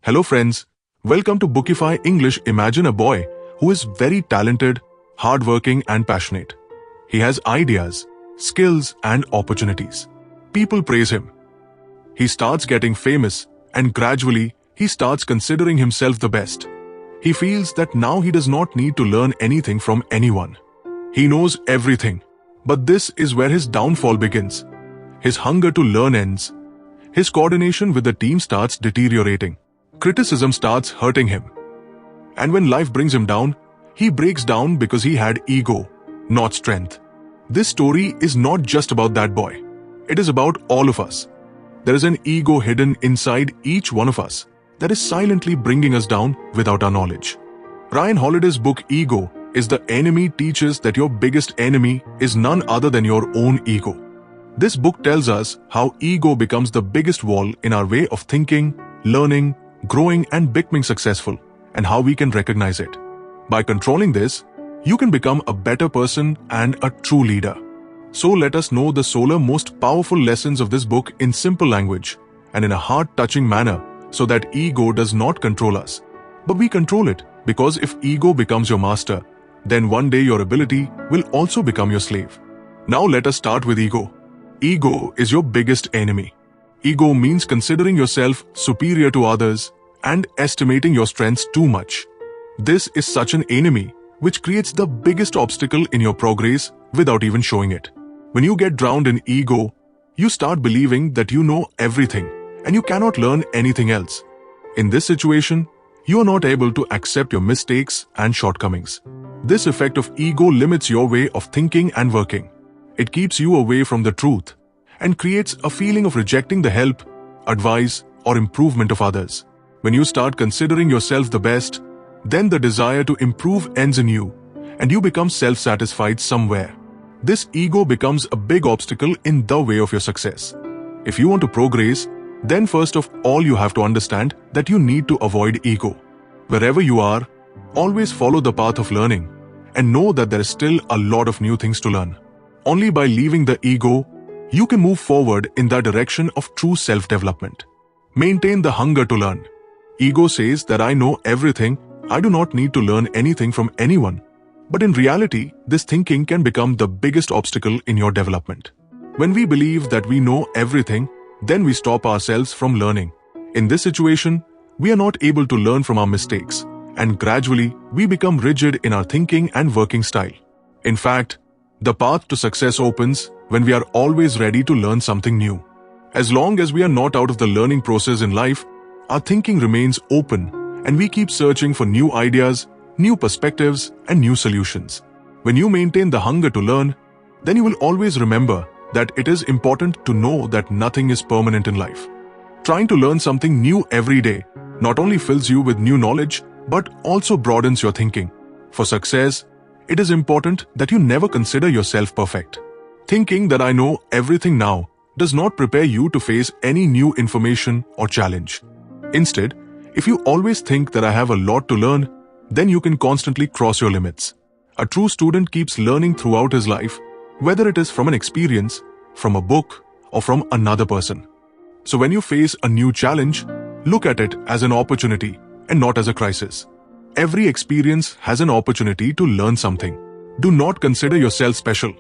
Hello friends, welcome to Bookify English. Imagine a boy who is very talented, hardworking and passionate. He has ideas, skills and opportunities. People praise him. He starts getting famous and gradually he starts considering himself the best. He feels that now he does not need to learn anything from anyone. He knows everything, but this is where his downfall begins. His hunger to learn ends. His coordination with the team starts deteriorating. Criticism starts hurting him. And when life brings him down, he breaks down because he had ego, not strength. This story is not just about that boy. It is about all of us. There is an ego hidden inside each one of us that is silently bringing us down without our knowledge. Ryan Holiday's book Ego is the Enemy teaches that your biggest enemy is none other than your own ego. This book tells us how ego becomes the biggest wall in our way of thinking, learning, growing and becoming successful, and how we can recognize it. By controlling this, you can become a better person and a true leader. So let us know the solar most powerful lessons of this book in simple language and in a heart-touching manner so that ego does not control us. But we control it because if ego becomes your master, then one day your ability will also become your slave. Now let us start with ego. Ego is your biggest enemy. Ego means considering yourself superior to others and estimating your strengths too much. This is such an enemy which creates the biggest obstacle in your progress without even showing it. When you get drowned in ego, you start believing that you know everything and you cannot learn anything else. In this situation, you are not able to accept your mistakes and shortcomings. This effect of ego limits your way of thinking and working. It keeps you away from the truth and creates a feeling of rejecting the help, advice, or improvement of others. When you start considering yourself the best, then the desire to improve ends in you, and you become self-satisfied somewhere. This ego becomes a big obstacle in the way of your success. If you want to progress, then first of all you have to understand that you need to avoid ego. Wherever you are, always follow the path of learning and know that there is still a lot of new things to learn. Only by leaving the ego, you can move forward in the direction of true self-development. Maintain the hunger to learn. Ego says that I know everything, I do not need to learn anything from anyone. But in reality, this thinking can become the biggest obstacle in your development. When we believe that we know everything, then we stop ourselves from learning. In this situation, we are not able to learn from our mistakes, and gradually we become rigid in our thinking and working style. In fact, the path to success opens when we are always ready to learn something new. As long as we are not out of the learning process in life, our thinking remains open and we keep searching for new ideas, new perspectives, and new solutions. When you maintain the hunger to learn, then you will always remember that it is important to know that nothing is permanent in life. Trying to learn something new every day not only fills you with new knowledge, but also broadens your thinking. For success, it is important that you never consider yourself perfect. Thinking that I know everything now does not prepare you to face any new information or challenge. Instead, if you always think that I have a lot to learn, then you can constantly cross your limits. A true student keeps learning throughout his life, whether it is from an experience, from a book, or from another person. So when you face a new challenge, look at it as an opportunity and not as a crisis. Every experience has an opportunity to learn something. Do not consider yourself special.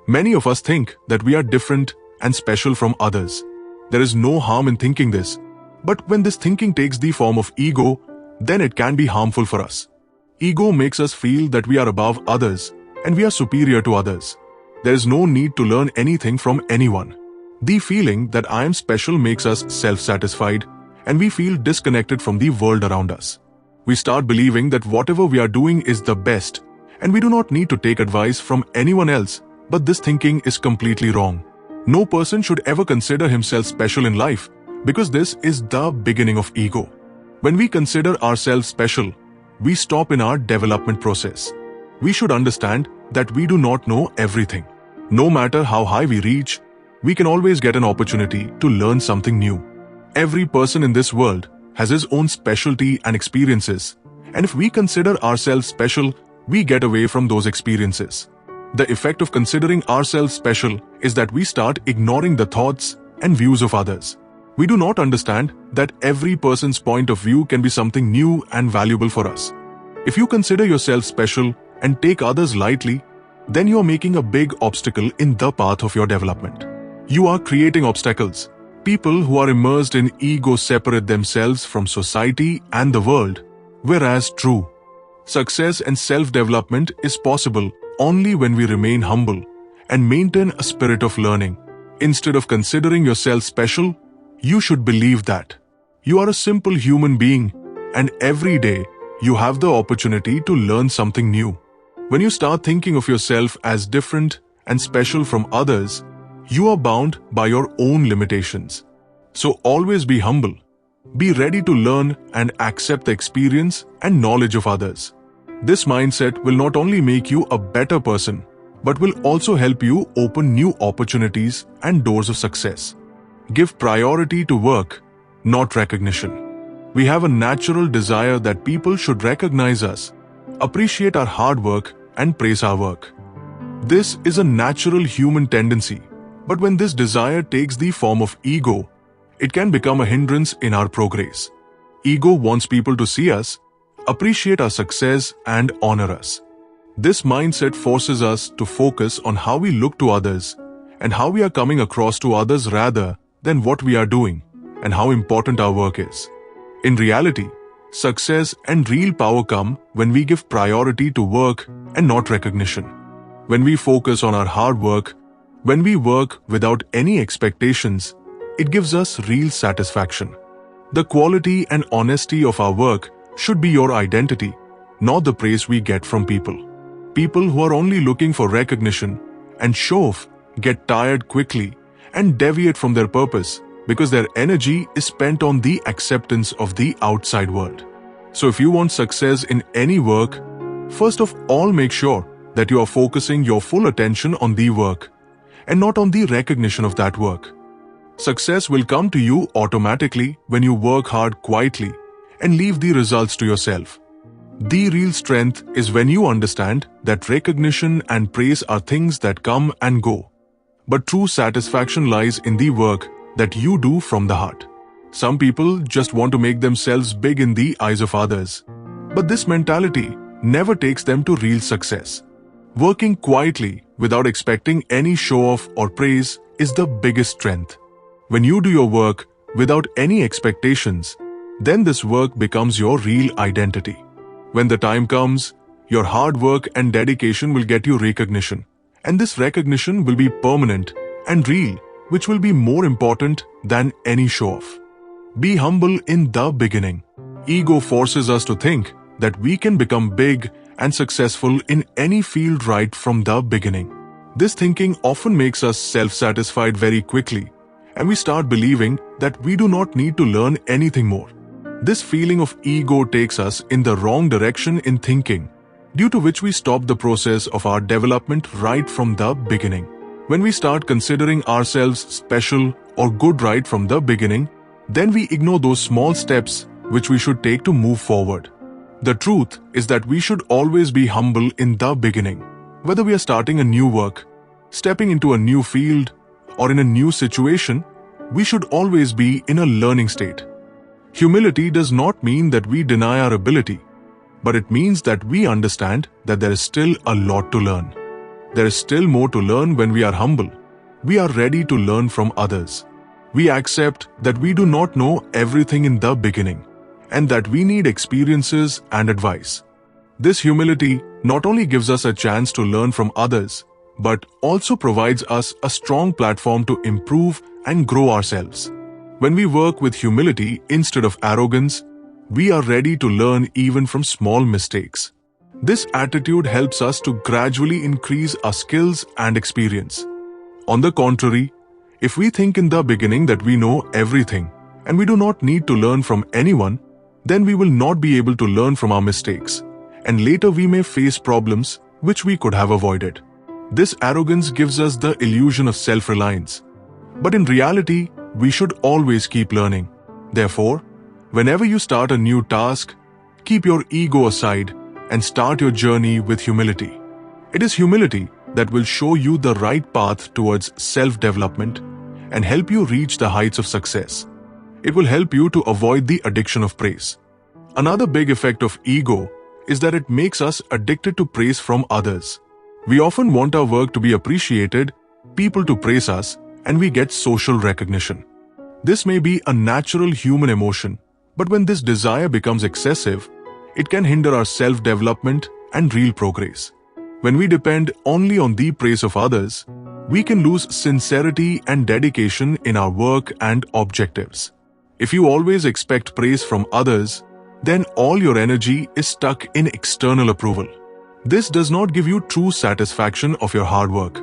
Many of us think that we are different and special from others. There is no harm in thinking this, but when this thinking takes the form of ego, then it can be harmful for us. Ego makes us feel that we are above others and we are superior to others. There is no need to learn anything from anyone. The feeling that I am special makes us self-satisfied and we feel disconnected from the world around us. We start believing that whatever we are doing is the best and we do not need to take advice from anyone else, but this thinking is completely wrong. No person should ever consider himself special in life because this is the beginning of ego. When we consider ourselves special, we stop in our development process. We should understand that we do not know everything. No matter how high we reach, we can always get an opportunity to learn something new. Every person in this world has his own specialty and experiences, and if we consider ourselves special, we get away from those experiences. The effect of considering ourselves special is that we start ignoring the thoughts and views of others. We do not understand that every person's point of view can be something new and valuable for us. If you consider yourself special and take others lightly, then you are making a big obstacle in the path of your development. You are creating obstacles. People who are immersed in ego separate themselves from society and the world, whereas true success and self-development is possible only when we remain humble and maintain a spirit of learning. Instead of considering yourself special, you should believe that you are a simple human being and every day you have the opportunity to learn something new. When you start thinking of yourself as different and special from others, you are bound by your own limitations. So always be humble. Be ready to learn and accept the experience and knowledge of others. This mindset will not only make you a better person, but will also help you open new opportunities and doors of success. Give priority to work, not recognition. We have a natural desire that people should recognize us, appreciate our hard work, and praise our work. This is a natural human tendency, but when this desire takes the form of ego, it can become a hindrance in our progress. Ego wants people to see us, appreciate our success, and honor us. This mindset forces us to focus on how we look to others and how we are coming across to others rather than what we are doing and how important our work is. In reality, success and real power come when we give priority to work and not recognition. When we focus on our hard work, when we work without any expectations, it gives us real satisfaction. The quality and honesty of our work should be your identity, not the praise we get from people. People who are only looking for recognition and show off get tired quickly and deviate from their purpose because their energy is spent on the acceptance of the outside world. So if you want success in any work, first of all make sure that you are focusing your full attention on the work and not on the recognition of that work. Success will come to you automatically when you work hard quietly and leave the results to yourself. The real strength is when you understand that recognition and praise are things that come and go. But true satisfaction lies in the work that you do from the heart. Some people just want to make themselves big in the eyes of others. But this mentality never takes them to real success. Working quietly without expecting any show-off or praise is the biggest strength. When you do your work without any expectations, then this work becomes your real identity. When the time comes, your hard work and dedication will get you recognition. And this recognition will be permanent and real, which will be more important than any show-off. Be humble in the beginning. Ego forces us to think that we can become big and successful in any field right from the beginning. This thinking often makes us self-satisfied very quickly, and we start believing that we do not need to learn anything more. This feeling of ego takes us in the wrong direction in thinking, due to which we stop the process of our development right from the beginning. When we start considering ourselves special or good right from the beginning, then we ignore those small steps which we should take to move forward. The truth is that we should always be humble in the beginning. Whether we are starting a new work, stepping into a new field, or in a new situation, we should always be in a learning state. Humility does not mean that we deny our ability, but it means that we understand that there is still a lot to learn. There is still more to learn when we are humble. We are ready to learn from others. We accept that we do not know everything in the beginning, and that we need experiences and advice. This humility not only gives us a chance to learn from others, but also provides us a strong platform to improve and grow ourselves. When we work with humility instead of arrogance, we are ready to learn even from small mistakes. This attitude helps us to gradually increase our skills and experience. On the contrary, if we think in the beginning that we know everything and we do not need to learn from anyone, then we will not be able to learn from our mistakes, and later we may face problems which we could have avoided. This arrogance gives us the illusion of self-reliance. But in reality, we should always keep learning. Therefore, whenever you start a new task, keep your ego aside and start your journey with humility. It is humility that will show you the right path towards self-development and help you reach the heights of success. It will help you to avoid the addiction of praise. Another big effect of ego is that it makes us addicted to praise from others. We often want our work to be appreciated, people to praise us, and we get social recognition. This may be a natural human emotion, but when this desire becomes excessive, it can hinder our self-development and real progress. When we depend only on the praise of others, we can lose sincerity and dedication in our work and objectives. If you always expect praise from others, then all your energy is stuck in external approval. This does not give you true satisfaction of your hard work.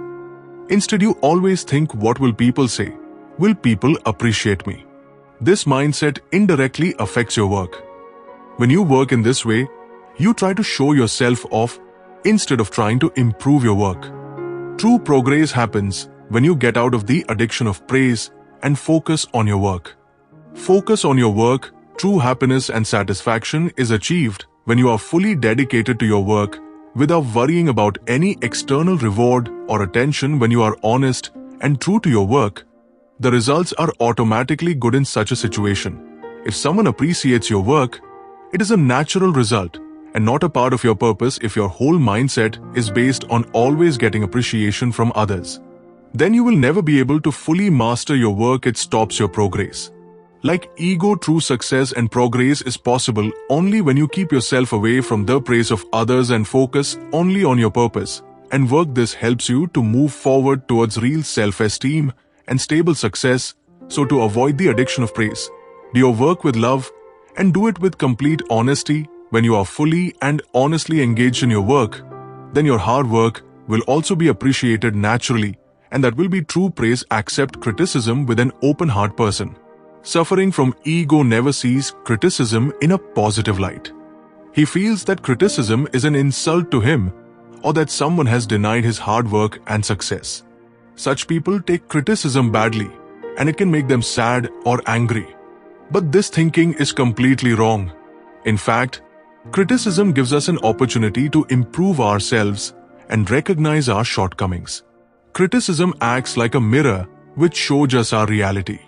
Instead, you always think, what will people say? Will people appreciate me? This mindset indirectly affects your work. When you work in this way, you try to show yourself off instead of trying to improve your work. True progress happens when you get out of the addiction of praise and focus on your work. Focus on your work. True happiness and satisfaction is achieved when you are fully dedicated to your work without worrying about any external reward or attention. When you are honest and true to your work, the results are automatically good in such a situation. If someone appreciates your work, it is a natural result and not a part of your purpose. If your whole mindset is based on always getting appreciation from others, then you will never be able to fully master your work. It stops your progress. Like ego, true success and progress is possible only when you keep yourself away from the praise of others and focus only on your purpose and work. This helps you to move forward towards real self-esteem and stable success. So to avoid the addiction of praise, do your work with love and do it with complete honesty. When you are fully and honestly engaged in your work, then your hard work will also be appreciated naturally, and that will be true praise. Accept criticism with an open heart. Person suffering from ego never sees criticism in a positive light. He feels that criticism is an insult to him or that someone has denied his hard work and success. Such people take criticism badly, and it can make them sad or angry. But this thinking is completely wrong. In fact, criticism gives us an opportunity to improve ourselves and recognize our shortcomings. Criticism acts like a mirror which shows us our reality,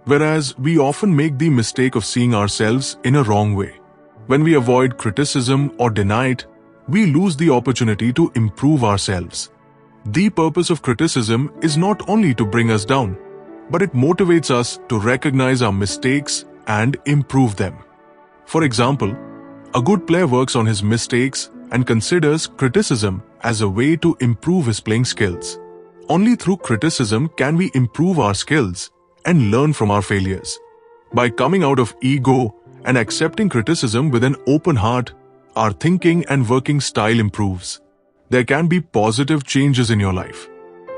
whereas we often make the mistake of seeing ourselves in a wrong way. When we avoid criticism or deny it, we lose the opportunity to improve ourselves. The purpose of criticism is not only to bring us down, but it motivates us to recognize our mistakes and improve them. For example, a good player works on his mistakes and considers criticism as a way to improve his playing skills. Only through criticism can we improve our skills and learn from our failures. By coming out of ego and accepting criticism with an open heart, our thinking and working style improves. There can be positive changes in your life.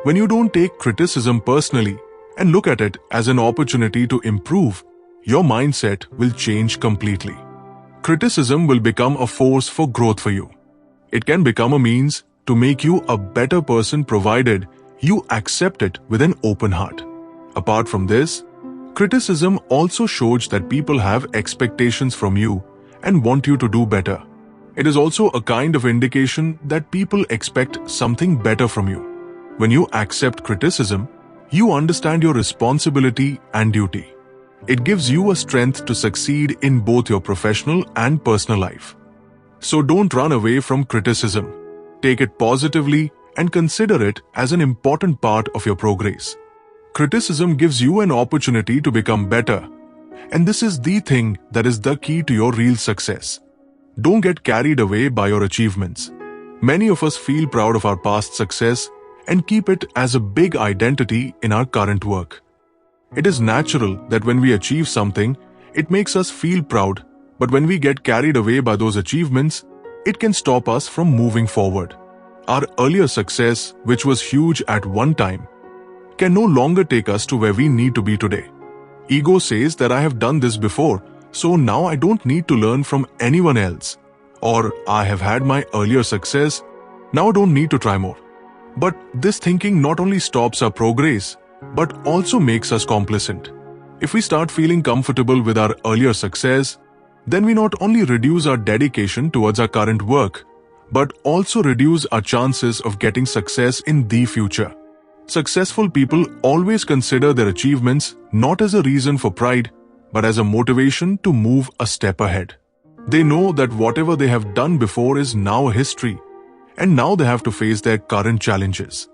When you don't take criticism personally and look at it as an opportunity to improve, your mindset will change completely. Criticism will become a force for growth for you. It can become a means to make you a better person provided you accept it with an open heart. Apart from this, criticism also shows that people have expectations from you and want you to do better. It is also a kind of indication that people expect something better from you. When you accept criticism, you understand your responsibility and duty. It gives you a strength to succeed in both your professional and personal life. So don't run away from criticism. Take it positively and consider it as an important part of your progress. Criticism gives you an opportunity to become better, and this is the thing that is the key to your real success. Don't get carried away by your achievements. Many of us feel proud of our past success and keep it as a big identity in our current work. It is natural that when we achieve something, it makes us feel proud, but when we get carried away by those achievements, it can stop us from moving forward. Our earlier success, which was huge at one time, can no longer take us to where we need to be today. Ego says that I have done this before, so now I don't need to learn from anyone else. Or I have had my earlier success, now I don't need to try more. But this thinking not only stops our progress, but also makes us complacent. If we start feeling comfortable with our earlier success, then we not only reduce our dedication towards our current work, but also reduce our chances of getting success in the future. Successful people always consider their achievements not as a reason for pride, but as a motivation to move a step ahead. They know that whatever they have done before is now history, and now they have to face their current challenges.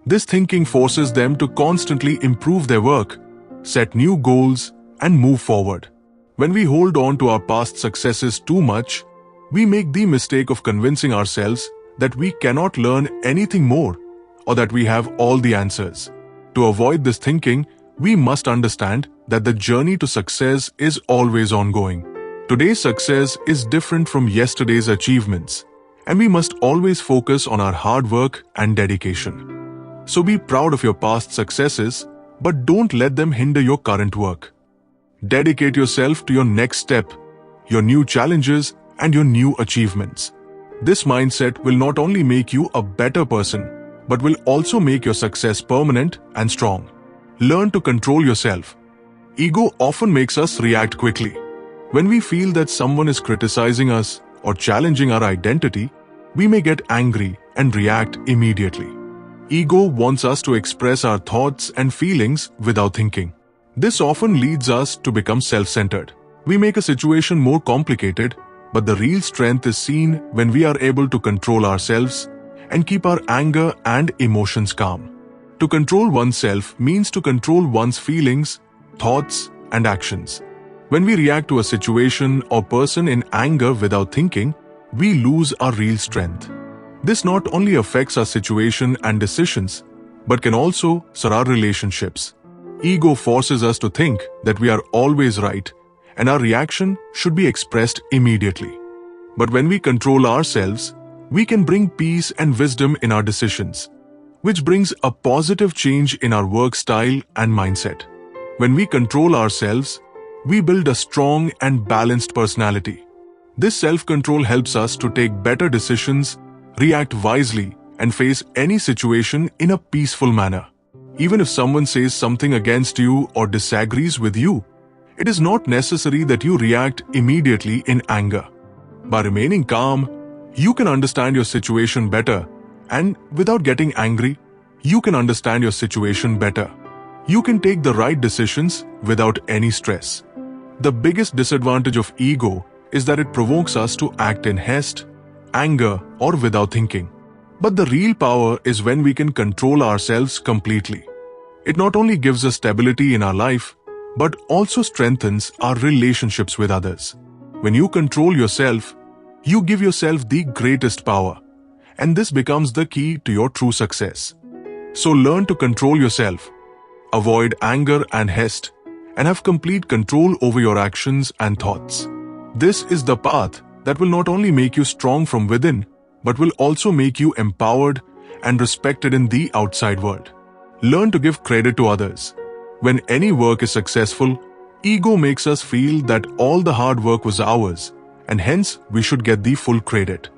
This thinking forces them to constantly improve their work, set new goals, and move forward. When we hold on to our past successes too much, we make the mistake of convincing ourselves that we cannot learn anything more or that we have all the answers. To avoid this thinking, we must understand that the journey to success is always ongoing. Today's success is different from yesterday's achievements, and we must always focus on our hard work and dedication. So be proud of your past successes, but don't let them hinder your current work. Dedicate yourself to your next step, your new challenges, and your new achievements. This mindset will not only make you a better person, but will also make your success permanent and strong. Learn to control yourself. Ego often makes us react quickly. When we feel that someone is criticizing us or challenging our identity, we may get angry and react immediately. Ego wants us to express our thoughts and feelings without thinking. This often leads us to become self-centered. We make a situation more complicated, but the real strength is seen when we are able to control ourselves and keep our anger and emotions calm. To control oneself means to control one's feelings, thoughts, and actions. When we react to a situation or person in anger without thinking, we lose our real strength. This not only affects our situation and decisions, but can also sur our relationships. Ego forces us to think that we are always right, and our reaction should be expressed immediately. But when we control ourselves, we can bring peace and wisdom in our decisions, which brings a positive change in our work style and mindset. When we control ourselves, we build a strong and balanced personality. This self-control helps us to take better decisions, react wisely, and face any situation in a peaceful manner. Even if someone says something against you or disagrees with you, it is not necessary that you react immediately in anger. By remaining calm, you can understand your situation better, and without getting angry, you can understand your situation better. You can take the right decisions without any stress. The biggest disadvantage of ego is that it provokes us to act in haste, anger, or without thinking. But the real power is when we can control ourselves completely. It not only gives us stability in our life, but also strengthens our relationships with others. When you control yourself, you give yourself the greatest power, and this becomes the key to your true success. So learn to control yourself, avoid anger and haste, and have complete control over your actions and thoughts. This is the path that will not only make you strong from within, but will also make you empowered and respected in the outside world. Learn to give credit to others. When any work is successful, ego makes us feel that all the hard work was ours, and hence we should get the full credit.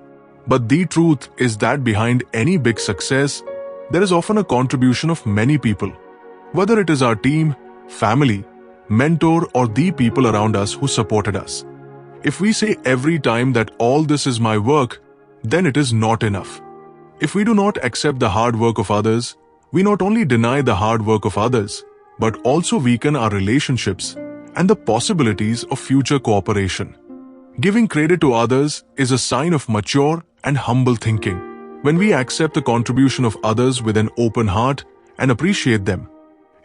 But the truth is that behind any big success, there is often a contribution of many people. Whether it is our team, family, mentor, or the people around us who supported us. If we say every time that all this is my work, then it is not enough. If we do not accept the hard work of others, we not only deny the hard work of others, but also weaken our relationships and the possibilities of future cooperation. Giving credit to others is a sign of mature and humble thinking. When we accept the contribution of others with an open heart and appreciate them,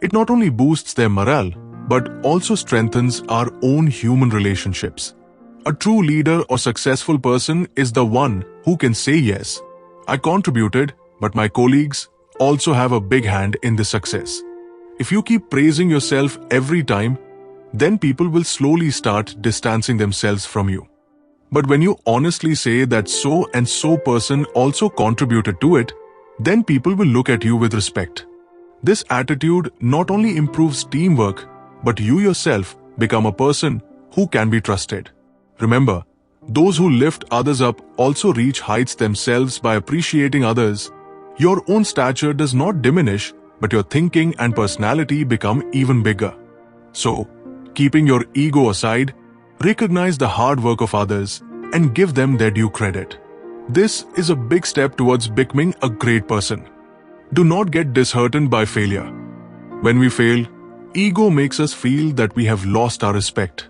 it not only boosts their morale, but also strengthens our own human relationships. A true leader or successful person is the one who can say, yes, I contributed, but my colleagues also have a big hand in this success. If you keep praising yourself every time, then people will slowly start distancing themselves from you. But when you honestly say that so and so person also contributed to it, then people will look at you with respect. This attitude not only improves teamwork, but you yourself become a person who can be trusted. Remember, those who lift others up also reach heights themselves by appreciating others. Your own stature does not diminish, but your thinking and personality become even bigger. So, keeping your ego aside, recognize the hard work of others and give them their due credit. This is a big step towards becoming a great person. Do not get disheartened by failure. When we fail, Ego makes us feel that we have lost our respect.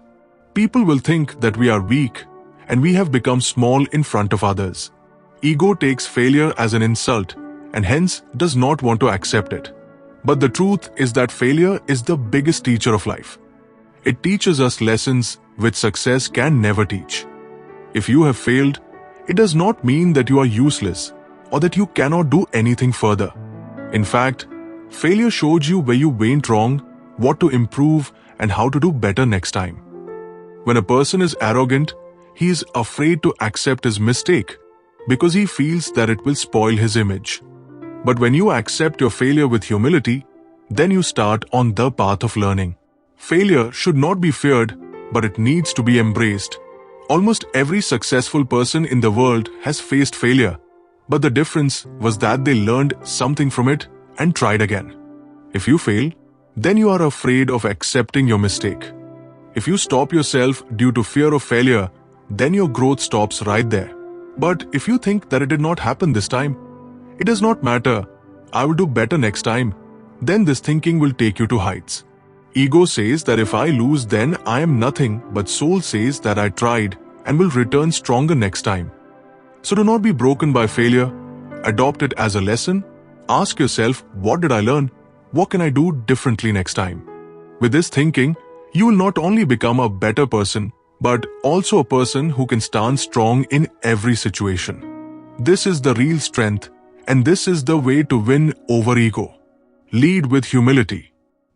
People will think that we are weak and we have become small in front of others. Ego takes failure as an insult and hence does not want to accept it. But the truth is that failure is the biggest teacher of life. It teaches us lessons which success can never teach. If you have failed, it does not mean that you are useless or that you cannot do anything further. In fact, failure showed you where you went wrong, what to improve, and how to do better next time. When a person is arrogant, he is afraid to accept his mistake because he feels that it will spoil his image. But when you accept your failure with humility, then you start on the path of learning. Failure should not be feared, but it needs to be embraced. Almost every successful person in the world has faced failure, but the difference was that they learned something from it and tried again. If you fail, then you are afraid of accepting your mistake. If you stop yourself due to fear of failure, then your growth stops right there. But if you think that it did not happen this time, it does not matter, I will do better next time, then this thinking will take you to heights. Ego says that if I lose, then I am nothing, but soul says that I tried and will return stronger next time. So do not be broken by failure. Adopt it as a lesson. Ask yourself, what did I learn? What can I do differently next time? With this thinking, you will not only become a better person, but also a person who can stand strong in every situation. This is the real strength, and this is the way to win over ego. Lead with humility.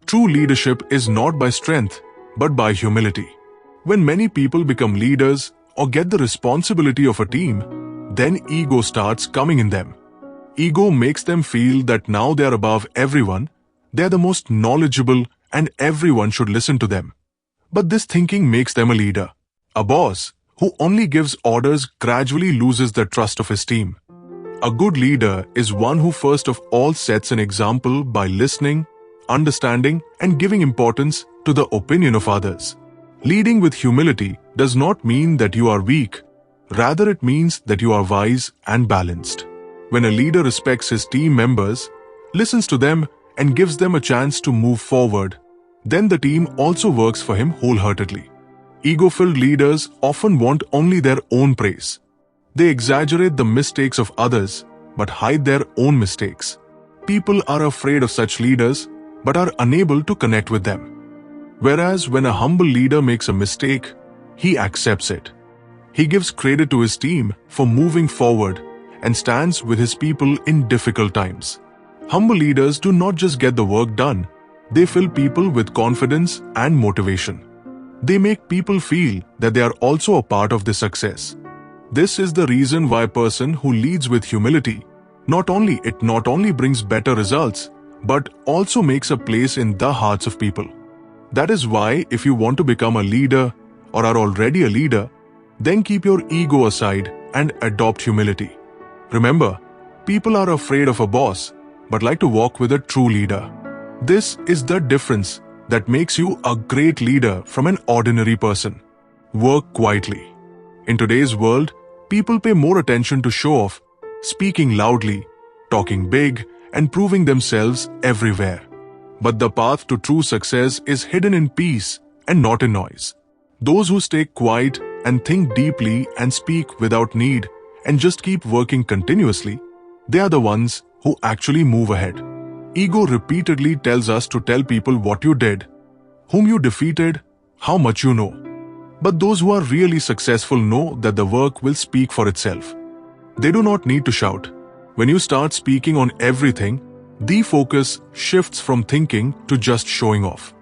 True leadership is not by strength, but by humility. When many people become leaders or get the responsibility of a team, then ego starts coming in them. Ego makes them feel that now they are above everyone, they are the most knowledgeable, and everyone should listen to them. But this thinking makes them a leader. A boss who only gives orders gradually loses the trust of his team. A good leader is one who first of all sets an example by listening, understanding, and giving importance to the opinion of others. Leading with humility does not mean that you are weak. Rather, it means that you are wise and balanced. When a leader respects his team members, listens to them, and gives them a chance to move forward, then the team also works for him wholeheartedly. Ego-filled leaders often want only their own praise. They exaggerate the mistakes of others, but hide their own mistakes. People are afraid of such leaders, but are unable to connect with them. Whereas when a humble leader makes a mistake, he accepts it. He gives credit to his team for moving forward and stands with his people in difficult times. Humble leaders do not just get the work done, they fill people with confidence and motivation. They make people feel that they are also a part of the success. This is the reason why a person who leads with humility not only brings better results, but also makes a place in the hearts of people. That is why if you want to become a leader or are already a leader, then keep your ego aside and adopt humility. Remember, people are afraid of a boss, but like to walk with a true leader. This is the difference that makes you a great leader from an ordinary person. Work quietly. In today's world, people pay more attention to show off, speaking loudly, talking big, and proving themselves everywhere. But the path to true success is hidden in peace and not in noise. Those who stay quiet and think deeply and speak without need and just keep working continuously, they are the ones who actually move ahead. Ego repeatedly tells us to tell people what you did, whom you defeated, how much you know. But those who are really successful know that the work will speak for itself. They do not need to shout. When you start speaking on everything, the focus shifts from thinking to just showing off.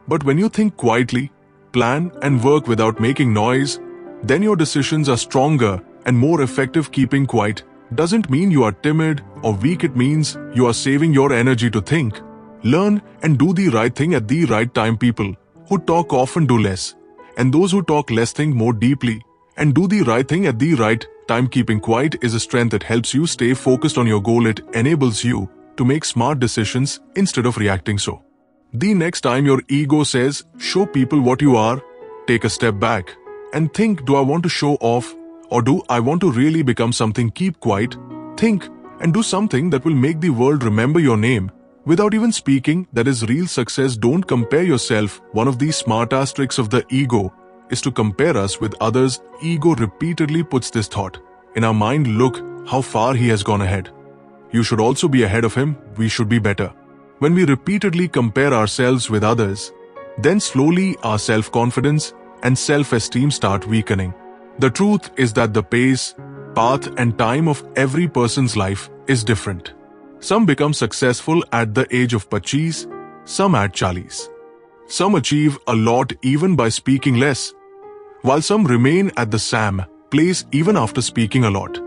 But when you think quietly, plan and work without making noise, then your decisions are stronger and more effective. Keeping quiet doesn't mean you are timid or weak. It means you are saving your energy to think, learn, and do the right thing at the right time. People who talk often do less, and those who talk less think more deeply and do the right thing at the right time. Keeping quiet is a strength that helps you stay focused on your goal. It enables you to make smart decisions instead of reacting so. The next time your ego says, show people what you are, take a step back and think, do I want to show off or do I want to really become something? Keep quiet, think, and do something that will make the world remember your name Without even speaking, that is real success. Don't compare yourself. One of these smart-ass tricks of the ego is to compare us with others. Ego repeatedly puts this thought in our mind, look how far he has gone ahead. You should also be ahead of him. We should be better. When we repeatedly compare ourselves with others, then slowly our self-confidence and self-esteem start weakening. The truth is that the pace, path and time of every person's life is different. Some become successful at the age of 25, some at 40. Some achieve a lot even by speaking less, while some remain at the same place even after speaking a lot.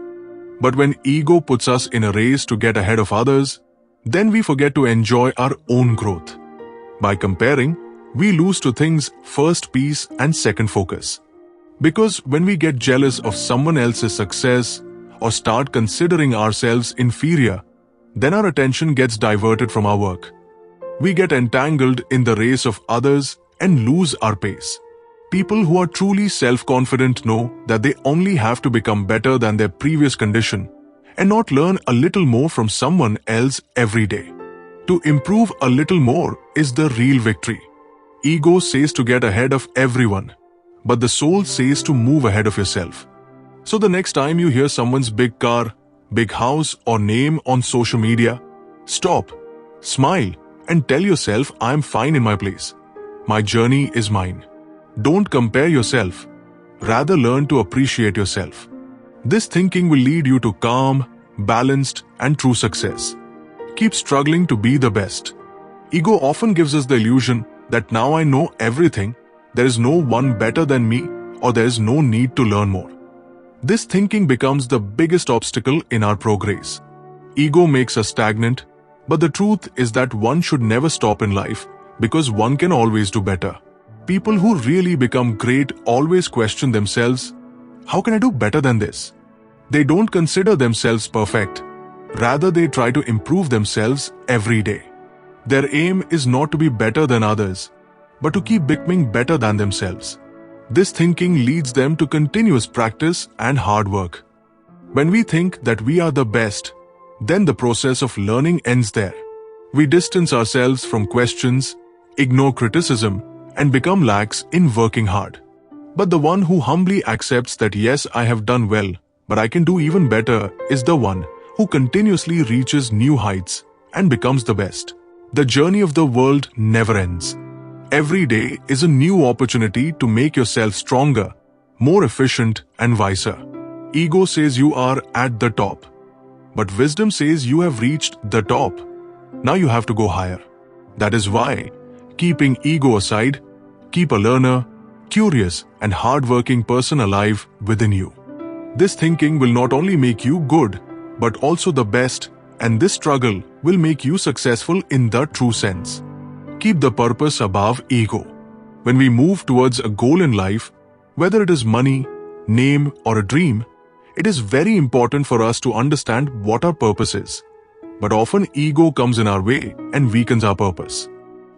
But when ego puts us in a race to get ahead of others, then we forget to enjoy our own growth. By comparing, we lose two things: first, peace, and second, focus. Because when we get jealous of someone else's success or start considering ourselves inferior, then our attention gets diverted from our work. We get entangled in the race of others and lose our pace. People who are truly self-confident know that they only have to become better than their previous condition and not learn a little more from someone else every day. To improve a little more is the real victory. Ego says to get ahead of everyone, but the soul says to move ahead of yourself. So the next time you hear someone's big car, big house or name on social media, stop, smile and tell yourself, I am fine in my place. My journey is mine. Don't compare yourself. Rather learn to appreciate yourself. This thinking will lead you to calm, balanced and true success. Keep struggling to be the best. Ego often gives us the illusion that now I know everything, there is no one better than me, or there is no need to learn more. This thinking becomes the biggest obstacle in our progress. Ego makes us stagnant, but the truth is that one should never stop in life because one can always do better. People who really become great always question themselves, how can I do better than this? They don't consider themselves perfect. Rather, they try to improve themselves every day. Their aim is not to be better than others, but to keep becoming better than themselves. This thinking leads them to continuous practice and hard work. When we think that we are the best, then the process of learning ends there. We distance ourselves from questions, ignore criticism, and become lax in working hard. But the one who humbly accepts that yes, I have done well, but I can do even better is the one who continuously reaches new heights and becomes the best. The journey of the world never ends. Every day is a new opportunity to make yourself stronger, more efficient and wiser. Ego says you are at the top, but wisdom says you have reached the top. Now you have to go higher. That is why, keeping ego aside, keep a learner, curious and hardworking person alive within you. This thinking will not only make you good, but also the best, and this struggle will make you successful in the true sense. Keep the purpose above ego. When we move towards a goal in life, whether it is money, name or a dream, it is very important for us to understand what our purpose is. But often ego comes in our way and weakens our purpose.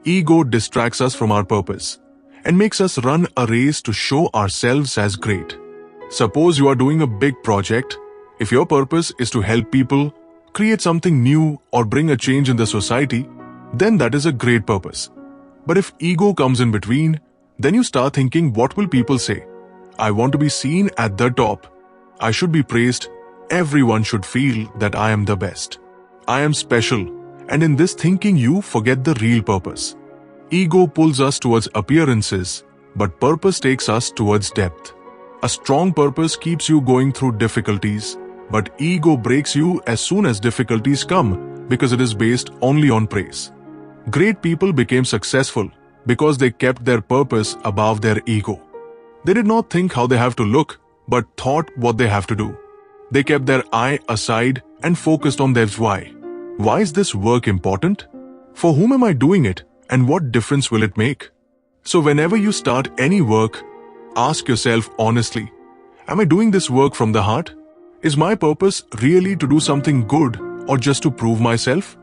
Ego distracts us from our purpose and makes us run a race to show ourselves as great. Suppose you are doing a big project. If your purpose is to help people, create something new or bring a change in the society, then that is a great purpose. But if ego comes in between, then you start thinking, what will people say? I want to be seen at the top. I should be praised. Everyone should feel that I am the best. I am special. And in this thinking, you forget the real purpose. Ego pulls us towards appearances, but purpose takes us towards depth. A strong purpose keeps you going through difficulties, but ego breaks you as soon as difficulties come because it is based only on praise. Great people became successful because they kept their purpose above their ego. They did not think how they have to look, but thought what they have to do. They kept their I aside and focused on their why. Why is this work important? For whom am I doing it, and what difference will it make? So whenever you start any work, ask yourself honestly, am I doing this work from the heart? Is my purpose really to do something good or just to prove myself?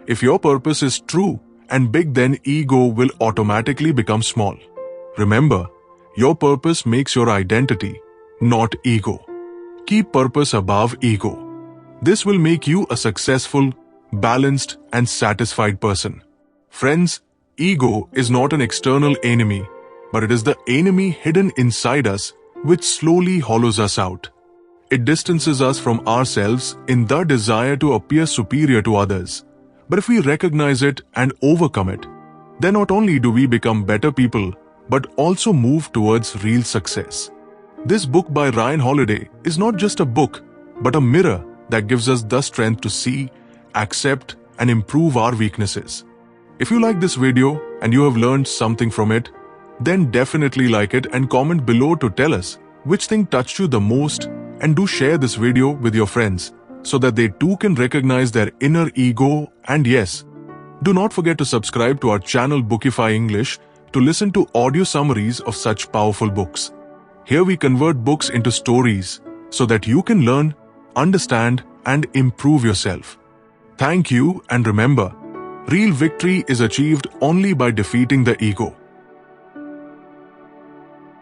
If your purpose is true and big, then ego will automatically become small. Remember, your purpose makes your identity, not ego. Keep purpose above ego. This will make you a successful, balanced, and satisfied person. Friends, ego is not an external enemy, but it is the enemy hidden inside us which slowly hollows us out. It distances us from ourselves in the desire to appear superior to others. But if we recognize it and overcome it, then not only do we become better people, but also move towards real success. This book by Ryan Holiday is not just a book, but a mirror that gives us the strength to see, accept, and improve our weaknesses. If you like this video and you have learned something from it, then definitely like it and comment below to tell us which thing touched you the most, and do share this video with your friends so that they too can recognize their inner ego. And yes, do not forget to subscribe to our channel Bookify English to listen to audio summaries of such powerful books. Here we convert books into stories so that you can learn, understand, and improve yourself. Thank you, and remember, real victory is achieved only by defeating the ego.